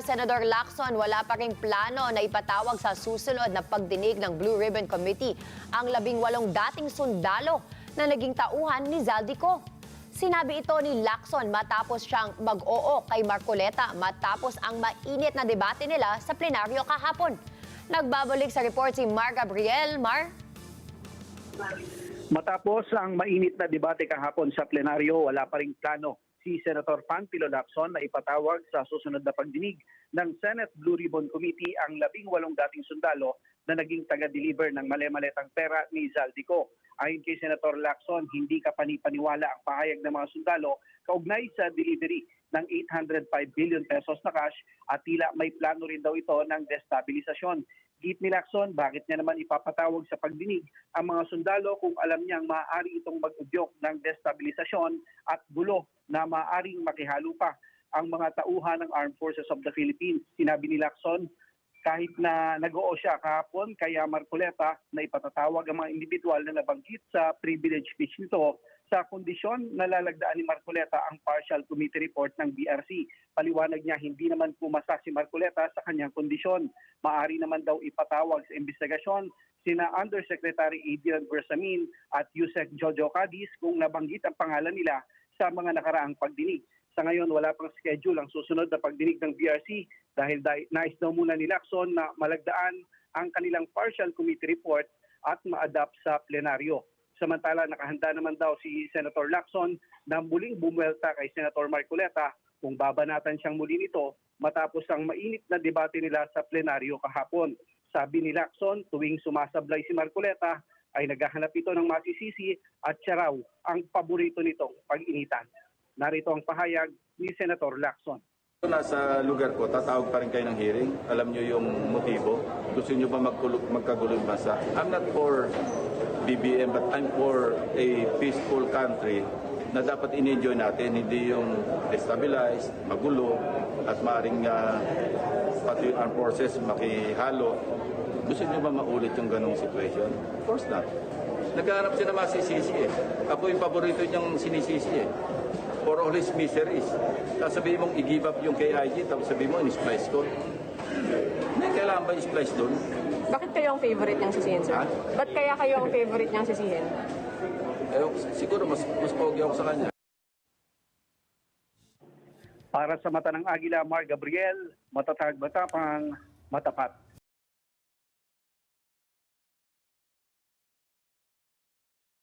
Senador Lacson, wala pa ring plano na ipatawag sa susunod na pagdinig ng Blue Ribbon Committee ang 18 dating sundalo na naging tauhan ni Zaldico. Sinabi ito ni Lacson matapos siyang mag-oo kay Marcoleta matapos ang mainit na debate nila sa plenaryo kahapon. Nagbabalik sa report si Mar Gabriel. Mar? Matapos ang mainit na debate kahapon sa plenaryo, wala pa ring plano si Senator Panfilo Lacson na ipatawag sa susunod na pagdinig ng Senate Blue Ribbon Committee ang 18 dating sundalo na naging taga-deliver ng mali-maletang pera ni Zaldico. Ayon kay Senator Lacson, hindi kapanipaniwala ang pahayag ng mga sundalo kaugnay sa delivery ng 805 billion pesos na cash at tila may plano rin daw ito ng destabilisasyon. Git ni Lacson, bakit niya naman ipapatawag sa pagdinig ang mga sundalo kung alam niyang maaari itong mag-udyok ng destabilisasyon at gulo na maaaring makihalo pa ang mga tauhan ng Armed Forces of the Philippines. Sinabi ni Lacson, kahit na nag-oo siya kahapon kay Marcoleta na ipatatawag ang mga individual na nabanggit sa privilege speech nito sa kondisyon na lalagdaan ni Marcoleta ang partial committee report ng BRC. Paliwanag niya hindi naman pumasa si Marcoleta sa kanyang kondisyon. Maaari naman daw ipatawag sa investigasyon sina Undersecretary Adrian Bersamin at Yusek Jojo Cadiz kung nabanggit ang pangalan nila sa mga nakaraang pagdinig. Sa ngayon, wala pang schedule ang susunod na pagdinig ng BRC dahil nais daw muna ni Lacson na malagdaan ang kanilang partial committee report at ma-adapt sa plenaryo. Samantala, nakahanda naman daw si Senator Lacson na muling bumuelta kay Senator Marcoleta kung babanatan siyang muli nito matapos ang mainit na debate nila sa plenaryo kahapon. Sabi ni Lacson, tuwing sumasablay si Marcoleta ay naghahanap ito ng masisisi at siya raw ang paborito nitong pag-initan. Narito ang pahayag ni Senator Lacson. Nasa lugar ko, tatawag pa rin kayo ng hearing. Alam nyo yung motibo. Gusto nyo ba magkagulo yung bansa? I'm not for BBM but I'm for a peaceful country na dapat in-enjoy natin. Hindi yung destabilize, magulo at maaaring pati yung armed forces makihalo. Gusto nyo ba maulit yung ganong situation? Of course not. Naghahanap siya na masisisi eh. Ako yung paborito niyang sinisisi eh. For all his miseries. Tapos sabihin mong i-give up yung KIG, tapos sabihin mo, in-splice ko. Hindi, kailangan ba i-splice doon? Bakit kayo ang favorite niyang sisihin, sir? Ha? Ba't kaya kayo ang favorite niyang sisihin? Eh, siguro mas pogi ako sa kanya. Para sa mata ng Agila, Mar Gabriel, matatag, matapang, matapat.